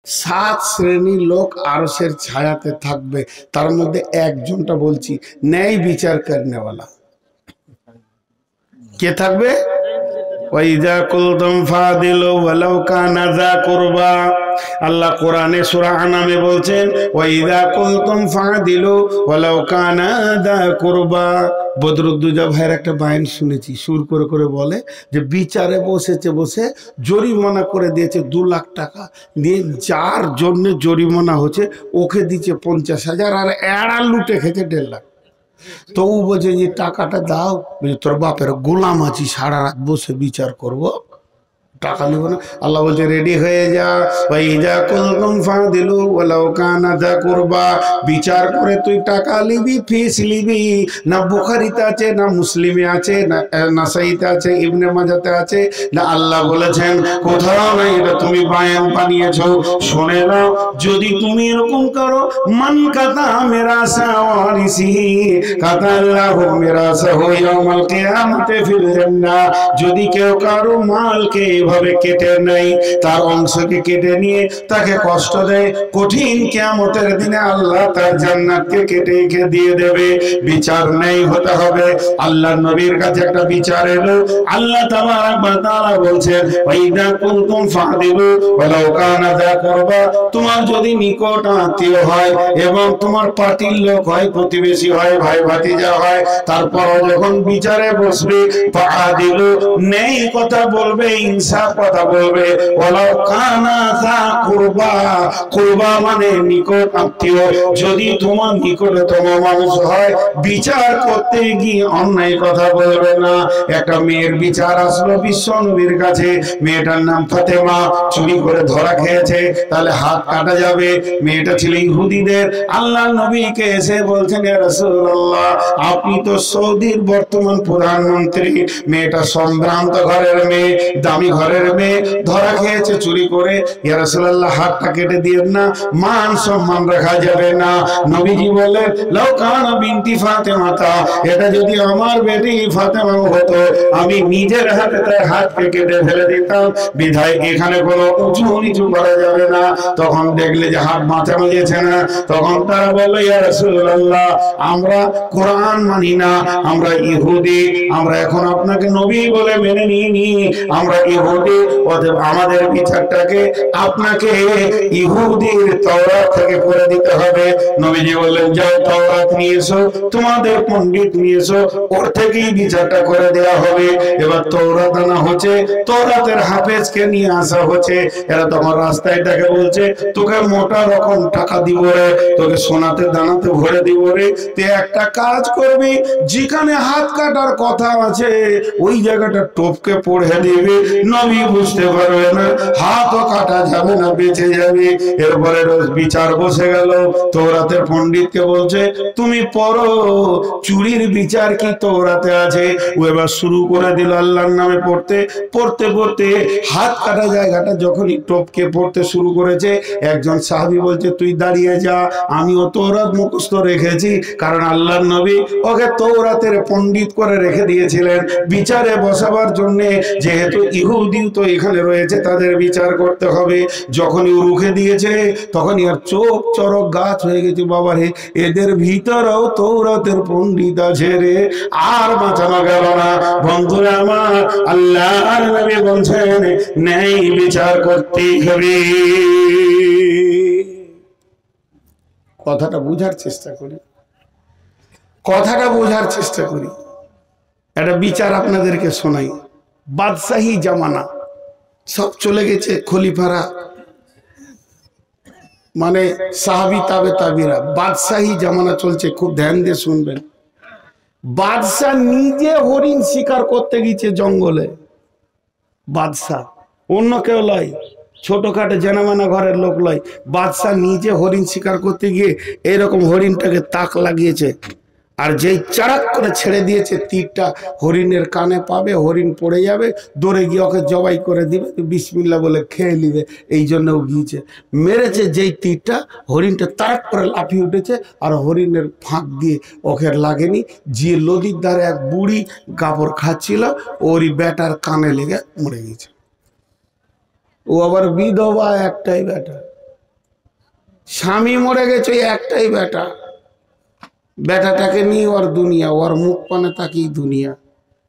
সাত শ্রেণীর লোক আরশের ছায়াতে থাকবে, তার মধ্যে একজনটা বলছি ন্যায় বিচার করনেওয়ালা। কে থাকবে? ওয়াইদা কুলতুম ফাদিলু ওয়ালাউ কানা যা কুরবা। আল্লাহ কোরআনে সূরা আনামে বলছেন ওয়াইদা কুলতুম ফাদিলু ওয়ালাউ কানা যা কুরবা। বদরুদ্দোজা ভাইয়ের একটা বায়ান শুনেছি, সুর করে করে বলে যে বিচারে বসে জরিমানা করে দিয়েছে 2 লাখ টাকা দিয়ে, যার জন্য জরিমানা হচ্ছে ওকে দিচ্ছে 50,000 আর এড়া লুটে খেতে 1.5 লাখ। তো ও বলছে যে টাকাটা দাও, বলছে তোর বাপের গোলাম আছি, সারা রাত বসে বিচার করব, টাকা নিব না। আল্লাহ বলছে রেডি হয়ে যা, ওয়াইদা কুলতুম ফাদিলু ওয়ালাউ কানা যা কুরবা। বিচার করে তুই টাকা নিবি, ফিস নিবি। না বুখারীতে আছে, না মুসলিমে আছে, না নাসাইতে আছে, ইবনে মাজাতে আছে, না আল্লাহ বলেছেন কোথাও নাই। এটা তুমি বায়ান বানিয়েছো, শুনে নাও। যদি তুমি এরকম করো, মান কাতা মিরাসা ওয়ারিসি কাতা আল্লাহু মিরাসাহু ইয়াউমাল কিয়ামাতি ফিল জান্নাহ। যদি কেউ কারো মালকে ভাবে কেটে নেয়, তার অংশকে কেটে নিয়ে তাকে কষ্ট দেয়, কঠিন কিয়ামতের দিনে আল্লাহ তার জান্নাতকে কেটে দিয়ে দেবে। বিচার নেই হতে হবে। আল্লাহর নবীর কাছে একটা বিচার এলো, আল্লাহ তাবারাক ওয়া তাআলা বলছেন ওয়াইদা কুনতুম ফাদিলু ওয়ালাউ কানা যা কুরবা। তোমার যদি নিকট আত্মীয় হয় এবং তোমার পার্টির লোক হয়, প্রতিবেশী হয়, ভাই ভাতিজা হয়, তারপরও যখন বিচারে বসবে ফাদিলু, নেই কথা বলবে, ইনসাফ কথা বলবে। ওয়ালাউ কানা যা কুরবা, কুরবা মানে নিকট আত্মীয়। যদি তোমার নিকটতম মানুষ হয়, বিচার করতে গিয়ে অন্যায় কথা বলবে না। একটা মেয়ের বিচার আসলো বিশ্ব নবীর কাছে, মেয়েটার নাম ফাতেমা, চুরি করে ধরা খেয়েছে, তাহলে হাত কাটা যাবে। মেয়েটা ছিল ইহুদিদের। আল্লাহ নবীকে এসে বলছেন ইয়া রাসূলুল্লাহ, আপনি তো সৌদির বর্তমান প্রধানমন্ত্রী, মেয়েটা সম্ভ্রান্ত ঘরের মেয়ে, দামি ঘরের মেয়ে, ধরা খেয়েছে চুরি করে, ইয়া রাসূলুল্লাহ হাতটা কেটে দিয়েন না, মান সম্মান রাখা যাবে না। নবীজি বলেন লাউ কানা বিনতি ফাতেমাতা, এটা যদি আমার বেটি ফাতেমা হতো, আমি নিজের হাতে তার হাতকে কেটে ফেলে দিতাম। বিধায় এখানে কোনো উঁচু নিচু করা যাবে না। তখন দেখলে যে হাত বাঁচানো যেছে না, তখন তারা বলল ইয়া রাসূলুল্লাহ, আমরা কোরআন মানি না, আমরা ইহুদি, আমরা এখন আপনাকে নবী বলে মেনে নিইনি, আমরা ইহুদি, অতএব আমাদের বিচারটাকে আপনাকে ইহুদির তাওরাত থেকে করে দিতে হবে। নবীজি বললেন যাও তাওরাত নিয়ে এসো, তোমাদের পণ্ডিত নিয়ে এসো, ওর থেকেই বিচারটা করে দেওয়া হবে। এবার তাওরাত আনা হচ্ছে, তাওরাতের হাফেজকে নিয়ে আসা হচ্ছে। এরা তখন রাস্তায় তাকে বলছে তোকে মোটা রকম টাকা দিব রে, তোকে সোনাতে দানাতে ভরে দিব রে, তুই একটা কাজ করবি, যেখানে হাত কাটার কথা আছে ওই জায়গাটা টপকে পড়ে দিবি, নবী বুঝতে পারবে না, হাতও কাটা যাবে না, বেঁচে যাবে। এরপরে বিচার বসে গেল। তাওরাতের পণ্ডিতকে বলছে তুমি পড়ো, চুরির বিচার কি তাওরাতে আছে। ও এবার শুরু করে দিল আল্লাহর নামে পড়তে পড়তে পড়তে হাত কাটা জায়গাটা যখনই টপকে পড়তে শুরু করেছে, একজন সাহাবী বলছে তুই দাঁড়িয়ে যা, আমিও তাওরাত মুখস্থ রেখেছি, কারণ আল্লাহর নবী ওকে তাওরাতের পণ্ডিত করে রেখে দিয়েছিলেন বিচারে বসাবার জন্য। যেহেতু ইহুদি তো এখানে রয়েছে, তাদের বিচার করতে হবে। যখনই ও রুখে দিয়েছে তখনই আর চোখ চরক গাছ হয়ে গেছে, বাবা রে এদের ভিতরেও তাওরাতের পণ্ডিত আছে রে, আর বাঁচানো গেল না। বন্ধুরা আমার, আল্লাহর নবী বলছেন ন্যায় বিচার করতেই হবে। কথাটা বোঝার চেষ্টা করি, কথাটা বোঝার চেষ্টা করি। একটা বিচার আপনাদেরকে শোনাই। বাদশাহী জামানা, সব চলে গেছে খলিফারা, মানে সাহাবী তাবে তাবিরা, বাদশাহী জামানা চলছে। খুব ধ্যান দিয়ে শুনবেন। বাদশাহ নিজে হরিণ শিকার করতে গিয়েছে জঙ্গলে, বাদশাহ, অন্য কেউ লয়, ছোটখাটো জানামানা ঘরের লোক লয়। বাদশাহ নিজে হরিণ শিকার করতে গিয়ে এরকম হরিণটাকে তাক লাগিয়েছে, আর যেই চাড়াক করে ছেড়ে দিয়েছে তীরটা হরিণের কানে পাবে, হরিণ পড়ে যাবে, দৌড়ে গিয়ে ওকে জবাই করে দিবে, বিসমিল্লাহ বলে খেয়ে নিবে। এই জন্য ও গিয়েছে, মেরেছে যেই তীরটা, হরিণটা তাড়াক করে লাফিয়ে উঠেছে, আর হরিণের ফাঁক দিয়ে ওকে লাগেনি। যে নদীর ধারে এক বুড়ি কাপড় খাচ্ছিল, ওরই বেটার কানে লেগে মরে গেছে। ও আবার বিধবা, একটাই বেটা। স্বামী মরে গেছে, একটাই বেটা, বেটাটাকে নিয়ে ওর দুনিয়া, ওর মুখ পানে তাকিয়ে দুনিয়া।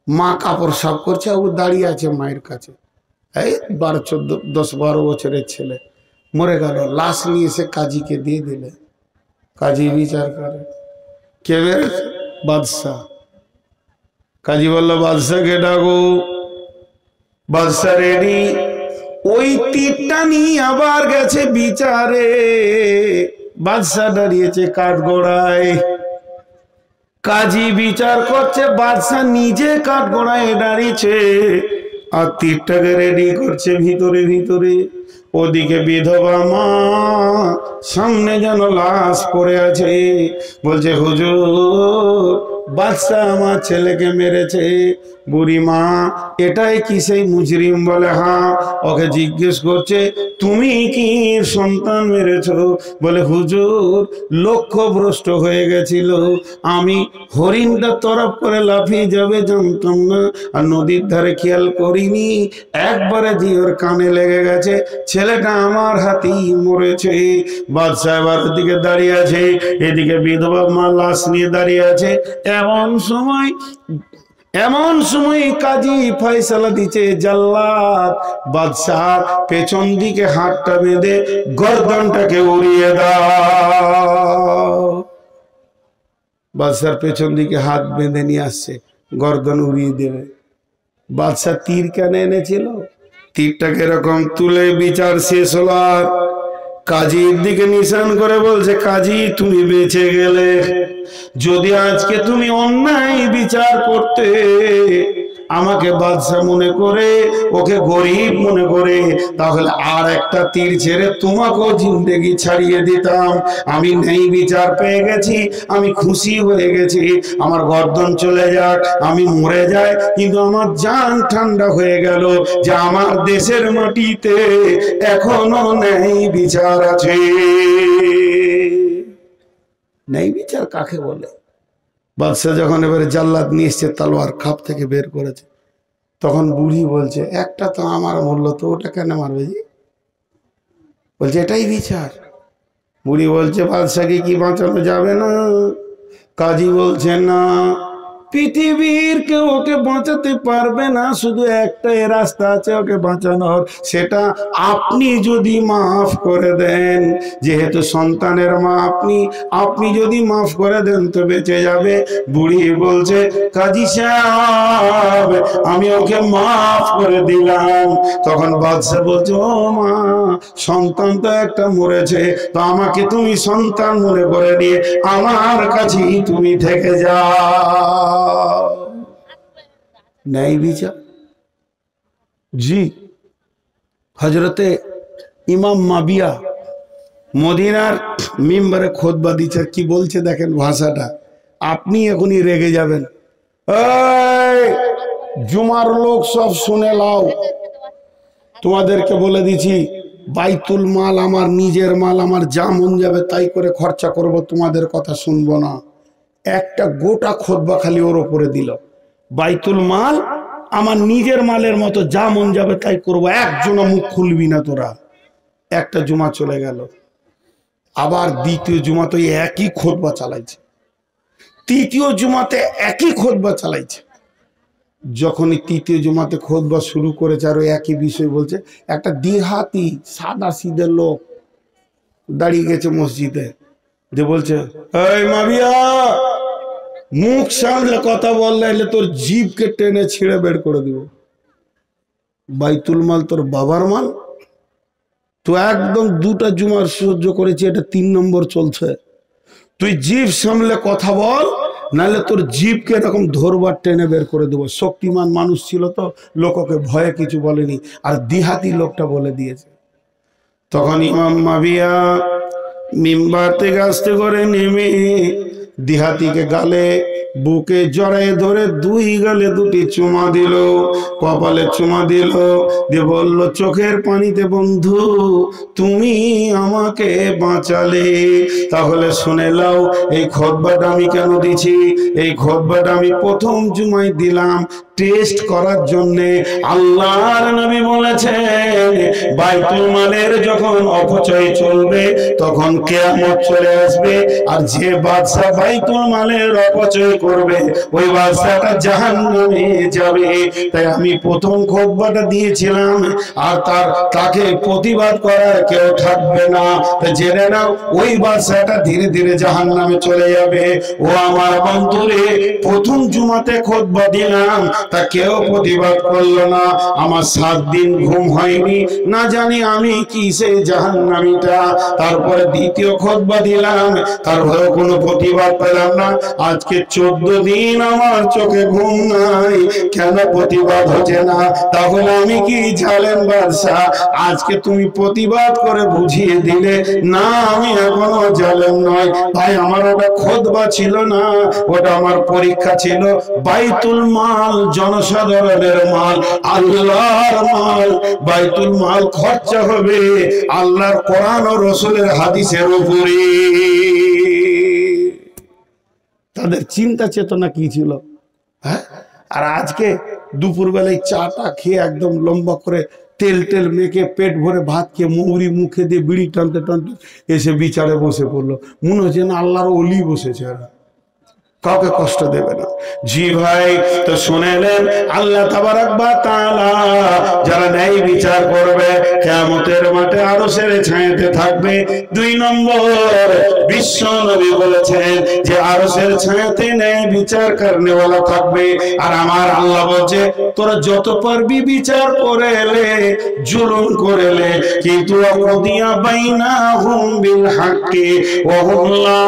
মা কাপড় সাফ করছে, ও দাঁড়িয়ে আছে মায়ের কাছে। এই 10-12 বছরের ছেলে মরে গেল, লাশ নিয়ে এসে কাজীকে দিয়ে দিলে। কাজী বিচার করে, কে বেড়েছে? বাদশাহ। কাজী বলল বাদশাহকে ডাকো। বাদশাহ রেডি। ওই তীরটা নিয়ে আবার গেছে বিচারে। বাদশাহ দাঁড়িয়েছে কাঠগড়ায়, কাজী বিচার করছে, বাদশাহ নিজে কাঠগড়ায় দাঁড়িয়েছে আর তীরটাকে রেডি করছে ভিতরে ভিতরে। ওদিকে বিধবা মা, সামনে যেন লাশ পড়ে আছে, বলছে হুজুর বাদশাহ আমার ছেলেকে মেরেছে। বুড়ি মা, এটাই কি সেই মুজরিম? বলে হ্যাঁ। ওকে জিজ্ঞেস করছে তুমি কি সন্তান মেরেছো? বলে হুজুর লক্ষ্যভ্রষ্ট হয়ে গেছিল, আমি হরিণটা তরফ করে লাফিয়ে যাবে জানতাম না, আর নদীর ধারে খেয়াল করিনি, একবারে জিওর কানে লেগে গেছে, ছেলেটা আমার হাতেই মরেছে। বাদশাহ এবার ওদিকে দাঁড়িয়ে আছে, এদিকে বিধবা মা লাশ নিয়ে দাঁড়িয়ে আছে। এমন সময় কাজী ফয়সালা দিচ্ছে, জাল্লাদ বাদশার পেছন দিকে হাতটা বেঁধে গর্দনটাকে উড়িয়ে দাও। বাদশার পেছন দিকে হাত বেঁধে নিয়ে আসছে, গর্দন উড়িয়ে দেবে। বাদশাহ তীর কেন এনেছিল? তীরটাকে এরকম তুলে বিচার শেষ হলো, আর কাজীর দিকে নিশান করে বলছে কাজী তুমি বেঁচে গেলে। যদি আজকে তুমি অন্যায় বিচার করতে, আমাকে বাদশাহ মনে করে, ওকে গরিব মনে করে, তাহলে আর একটা তীর ছেড়ে তোমাকেও জিন্দেগি ছাড়িয়ে দিতাম। আমি নেই বিচার পেয়ে গেছি, আমি খুশি হয়ে গেছি, আমার গর্দন চলে যাক, আমি মরে যাই, কিন্তু আমার জান ঠান্ডা হয়ে গেল যে আমার দেশের মাটিতে এখনো নেই বিচার আছে। নেই বিচার কাকে বলে? বাদশাহ যখন এবারে জাল্লাদ নিয়ে এসছে, তালোয়ার খাপ থেকে বের করেছে, তখন বুড়ি বলছে একটা তো আমার মূল্য, তো ওটা কেন মারবে জি? বলছে এটাই বিচার। বুড়ি বলছে বাদশাকে কি বাঁচানো যাবে না? কাজী বলছে না, পৃথিবীর কেউ ওকে বাঁচাতে পারবে না, শুধু একটাই রাস্তা আছে ওকে বাঁচানোর, সেটা আপনি যদি মাফ করে দেন। যেহেতু সন্তানের মা আপনি যদি মাফ করে দেন তো বেঁচে যাবে। বুড়ি বলছে কাজী সাহেব আমি ওকে মাফ করে দিলাম। তখন বাদশা বলছে ও মা, সন্তান তো একটা মরেছে, তো আমাকে তুমি সন্তান মনে করে নিয়ে আমার কাছেই তুমি থেকে যাও। ন্যায় বিচার। জি, হজরতে ইমাম মাবিয়া মদিনার মিম্বারে খুতবা দিচ্ছে, কি বলছে দেখেন ভাষাটা, আপনি এখনই রেগে যাবেন। এই জুমার লোক সব শুনে লাও, তোমাদেরকে বলে দিছি বাইতুল মাল আমার নিজের মাল, আমার যা মন যাবে তাই করে খরচা করব, তোমাদের কথা শুনবো না। একটা গোটা খুতবা খালি ওর উপরে দিল, বাইতুল মাল আমার নিজের মালের মতো, যা মন যাবে তাই করবো, একজনও মুখ খুলবি না তোরা। একটা জুমা চলে গেল, আবার দ্বিতীয় জুমাতে একই খুতবা চালাইছে, তৃতীয় জুমাতে একই খুতবা চালাইছে। যখনই তৃতীয় জুমাতে খুতবা শুরু করেছে আর একই বিষয় বলছে, একটা দেহাতি সাদা সিধে লোক দাঁড়িয়ে গেছে মসজিদে, যে বলছে এই মাবিয়া, মুখ সামলে কথা বললে এলে তোর জিভকে টেনে ছিঁড়ে বের করে দিব। বাইতুল মাল তোর বাবার মাল, তো একদম দুটা জুমার সহ্য করেছি, এটা 3 নম্বর চলছে। তুই জিভ সামলে কথা বল, নাহলে তোর জিভকে এরকম ধরবার টেনে বের করে দেবো। শক্তিমান মানুষ ছিল তো, লোককে ভয়ে কিছু বলেনি, আর দিহাতি লোকটা বলে দিয়েছে। তখন ইমাম মাবিয়া মিম্বার থেকে আস্তে করে নেমে দিহাতিকে গালে বুকে জড়ায় ধরে 2 গালে 2টি চুমা দিল, কপালে চুমা দিল, দিয়ে বলল চোখের পানিতে বন্ধু তুমি আমাকে বাঁচালে। তাহলে শুনে লাও এই খুতবাটা আমি কেন দিছি। এই খুতবাটা আমি প্রথম জুমায় দিলাম টেস্ট করার জন্য আল্লাহর নবী বলেছেন বাইতুল মালের যখন অপচয় চলবে তখন কিয়ামত চলে আসবে, আর যে বাদশা বাইতুল মালের অপচয় করবে ওই বাদশাটা জাহান্নামে যাবে। তাই আমি প্রথম খুতবাটা দিয়েছিলাম, আর তাকে প্রতিবাদ করার কেউ থাকবে না। জেনে নাও ওই বাদশাটা ধীরে ধীরে জাহান্নামে চলে যাবে। ও আমার বন্ধুরে, প্রথম জুমাতে খুতবা দিলাম, তা কেউ প্রতিবাদ করলো না। আমার 7 দিন ঘুম হয়নি, না জানি আমি কি সেই জাহান্নামীটা। তারপরে দ্বিতীয় খুতবা দিলাম, তারপরে কোনো প্রতিবাদ পেলাম না। আজকে 14 দিন আমার চোখে ঘুম নাই, কেন প্রতিবাদ হচ্ছে না? তাহলে আমি কি জালেম বাদশা? আজকে তুমি প্রতিবাদ করে বুঝিয়ে দিলে না আমি এখনো জালেম নয়। ভাই আমার ওটা খুতবা ছিল না, ওটা আমার পরীক্ষা ছিল। বাইতুল মাল জনসাধারণের মাল, আল্লাহর মাল। বাইতুল মাল খরচা হবে আল্লাহর কোরআন ও রাসূলের হাদিসের উপরে। তাদের চিন্তা চেতনা কি ছিল? হ্যাঁ, আর আজকে দুপুর বেলায় চাটা খেয়ে একদম লম্বা করে তেল মেখে পেট ভরে ভাত খেয়ে মৌরি মুখে দিয়ে বিড়ি টানতে টানতে এসে বিচারে বসে পড়লো। মনে হচ্ছে না আল্লাহর ওলি বসেছে, এরা কাউকে কষ্ট দেবে না। জি ভাই, তো শুনেলেন আল্লাহ তাবারক ওয়া তাআলা যারা ন্যায় বিচার করবে কিয়ামতের মাঠে আরশের ছায়াতে থাকবে। 2 নম্বর বিশ্ব নবী বলেছেন যে আরশের ছায়াতে ন্যায় বিচার করনেওয়ালা থাকবে। আর আমার আল্লাহ বলছে তোরা যত পারবি বিচার করে এলে, জুলুম করে এলে, কিন্তু ওয়াকুদিয়া বাইনাহুম বিল হাক্কি ওয়া হুম লা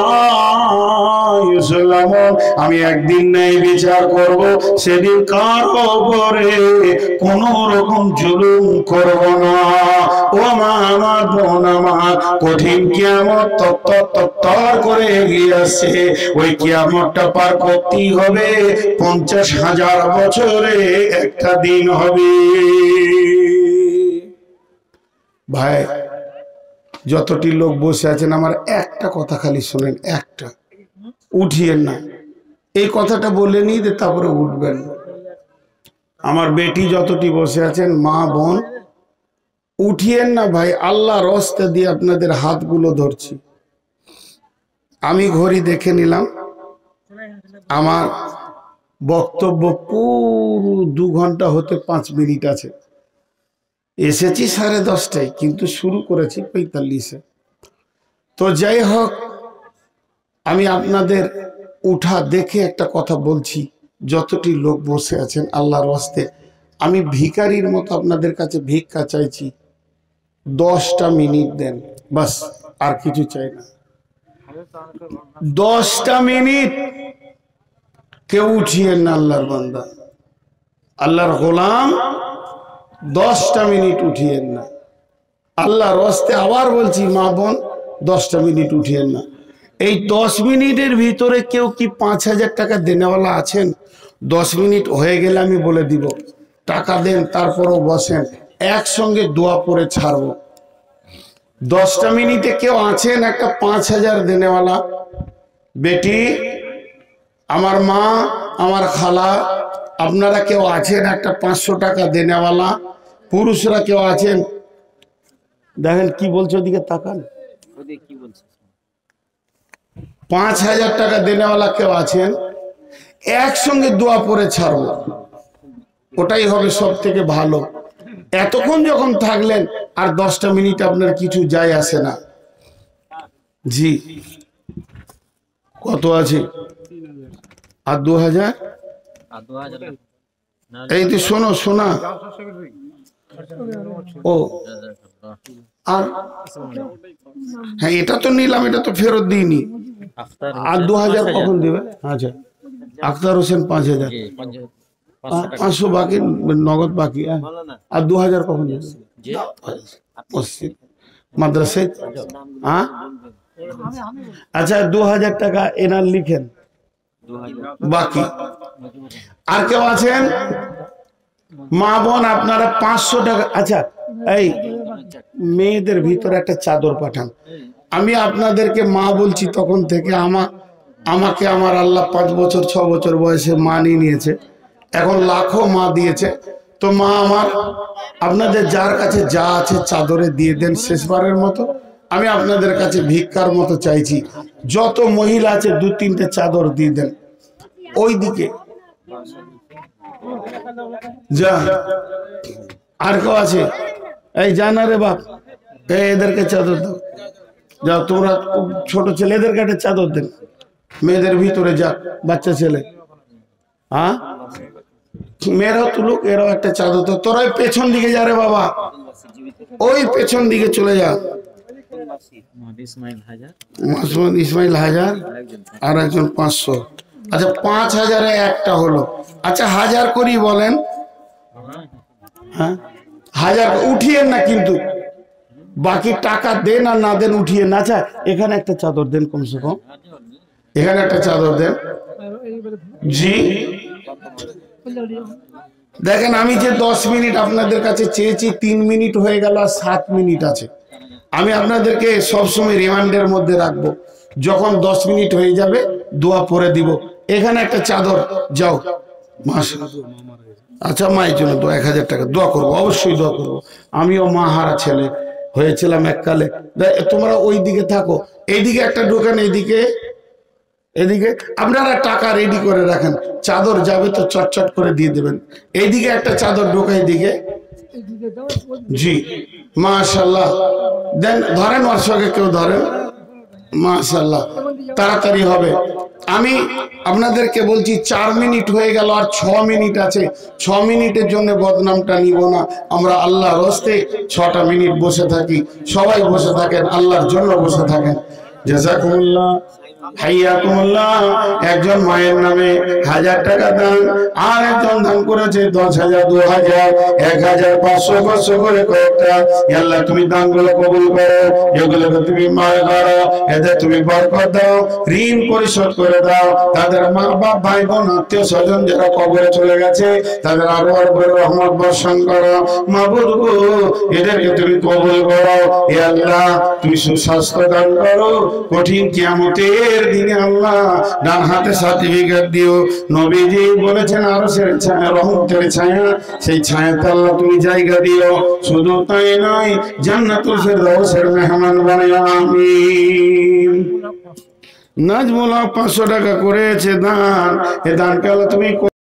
ইউসলামুন। আমি একদিন ন্যায় বিচার করব, সেদিন কারো উপরে কোন রকম জুলুম করব না। ও আমার বোন আমার, কঠিন কিয়ামত তত্তর করে এগিয়ে আসছে। ওই কিয়ামতটা পার করতেই হবে। 50,000 বছরে একটা দিন হবে। ভাই যতটি লোক বসে আছেন, আমার একটা কথা খালি শোনেন, একটা উঠিয়েন না। এই কথাটা বলে নিয়ে তারপরে উঠবেন। আমার বেটি যতটি বসে আছেন, মা বোন, উঠিয়েন না ভাই। আল্লাহর রাস্তা দিয়ে আপনাদের হাতগুলো ধরছি। আমি ঘড়ি দেখে নিলাম, আমার বক্তব্য পুরো 2 ঘন্টা হতে 5 মিনিট আছে। এসেছি 10:30টায়, কিন্তু শুরু করেছি 45-এ। তো যাই হোক, আমি আপনাদের উঠা দেখে একটা কথা বলছি। যতটি লোক বসে আছেন, আল্লাহর রাস্তায় আমি ভিখারির মতো আপনাদের কাছে ভিক্ষা চাইছি। 10টা মিনিট দেন, বাস, আর কিছু চাই না। 10টা মিনিট কেউ উঠিয়েন না। আল্লাহর বান্দা, আল্লাহর গোলাম, 10টা মিনিট উঠিয়েন না। আল্লাহর রাস্তায় আবার বলছি, মা বোন, 10টা মিনিট উঠিয়েন না। এই 10 মিনিটের ভিতরে কেউ কি 5,000 টাকা দেনেওয়ালা আছেন? 10 মিনিট হয়ে গেলে আমি বলে দিব টাকা দেন, তারপরও বসেন, একসঙ্গে দোয়া পড়ে ছাড়বো। 10টা মিনিটে কেউ আছেন একটা 5,000 দেনেওয়ালা? বেটি, আমার মা, আমার খালা, আপনারা কেউ আছেন একটা 500 টাকা দেনেওয়ালা? পুরুষরা কেউ আছেন? দেখেন কি বলছে, ওদিকে তাকান। 5,000 টাকা দেনেওয়ালা কেউ আছেন? একসঙ্গে দোয়া পড়ে ছাড়বো, ওটাই হবে সব থেকে ভালো। এতক্ষণ যখন থাকলেন, আর 10টা মিনিট আপনার কিছু যায় আসে না। জি, কত আছে? আর 2000? এই তো শোনো শোনা, ও আর হ্যাঁ, এটা তো নিলাম, এটা তো ফেরত দিইনি। আর 2000 কখন দিবে? আচ্ছা, আখতার হোসেন 5000, 500 বাকি, নগদ বাকি। আর 2000 কখন দিবে? মসজিদ মাদ্রাসায়। হ্যাঁ, আচ্ছা, 2000 টাকা এনার লিখেন বাকি। আর কেউ আছেন? মা বোন আপনারা 500 টাকা। আচ্ছা, এই মেয়েদের ভিতরে একটা চাদর পাঠান। আমি আপনাদেরকে মা বলছি তখন থেকে। আমাকে আমার আল্লাহ 5 বছর 6 বছর বয়সে মানিয়ে নিয়েছে। এখন লাখো মা দিয়েছে। তো মা আমার, আপনাদের যার কাছে যা আছে চাদরে দিয়ে দেন শেষবারের মতো। আমি আপনাদের কাছে ভিক্ষার মতো চাইছি, যত মহিলা আছে 2-3টে চাদর দিয়ে দেন। ওই দিকে যা, আর কেউ আছে? এই জানা রে বাপ, এদেরকে চাদর দাও। যাও তোমরা, ছোট ছেলেদের কাছে চাদর দেন, মেয়েদের ভিতরে যাক, বাচ্চা ছেলে। হ্যাঁ, মেয়েরাও তুলুক, এরাও একটা চাদর দাও। তোরা পেছন দিকে যা রে বাবা, ওই পেছন দিকে চলে যা। ইসমাইল 1000 আর একজন 500। আচ্ছা 5000-এ একটা হলো। আচ্ছা 1000 করি বলেন। হ্যাঁ 1000 উঠিয়েন না, কিন্তু বাকি টাকা দেন আর না দেন উঠিয়ে না। আচ্ছা এখানে একটা চাদর দেন, কমসে কম এখানে একটা চাদর দেন। জি দেখেন, আমি যে 10 মিনিট আপনাদের কাছে চেয়েছি, 3 মিনিট হয়ে গেল আর 7 মিনিট আছে। আমি আপনাদেরকে সবসময় রিমান্ডের মধ্যে রাখবো, যখন 10 মিনিট হয়ে যাবে দোয়া পড়ে দিব। এখানে একটা চাদর, যাও। আচ্ছা মায়ের জন্য তো 1000 টাকা দোয়া করবো, অবশ্যই দোয়া করবো। আমিও মা হারা ছেলে হয়েছিলাম এককালে। তোমরা ওই দিকে থাকো, এইদিকে একটা ঢোকান, এইদিকে এদিকে আপনারা টাকা রেডি করে রাখেন, চাদর যাবে তো চটচট করে দিয়ে দেবেন। এইদিকে একটা চাদর ঢোকাই দিকে। জি মাশাআল্লাহ, দেন, ধরেন ওর সঙ্গে কেউ ধরেন, মাশাআল্লাহ তাড়াতাড়ি হবে। আমি আপনাদেরকে বলছি 4 মিনিট হয়ে গেল আর 6 মিনিট আছে। 6 মিনিটের জন্য বদনামটা নিব না আমরা, আল্লাহর হস্তে 6টা মিনিট বসে থাকি। সবাই বসে থাকেন, আল্লাহর জন্য বসে থাকেন। জাযাকুমুল্লাহ, হাইয়াকুমুল্লাহ। একজন মায়ের নামে 1000 টাকা দান, আর একজন দান করেছে 10,000, 2,000, 1,000, 500 করে কয়েকটা। আল্লাহ তুমি দানগুলো কবুল করো, এগুলোকে তুমি মার করো, এদের তুমি বরকত দাও, ঋণ পরিশোধ করে দাও। তাদের মা বাপ, ভাই বোন, আত্মীয় স্বজন যারা কবরে চলে গেছে, তাদের আরো রহমত বর্ষণ করো। মাবুদ গো, এদেরকে তুমি কবুল করো। হে আল্লাহ তুমি সুস্বাস্থ্য দান করো, কঠিন কিয়ামতের দিনে আল্লাহ ডান হাতে সার্টিফিকেট দিও। নবীজি বলেছেন আরশের ছায়া, রহমতের ছায়া, সেই ছায়াতে আল্লাহ তুমি জায়গা দিও। শুধু তাই নয়, জান্নাতুল ফেরদাউসের মেহমান বানাও, আমিন। নাজমুল্লাহ 500 টাকা করেছে দান, এ দানকে আল্লাহ তুমি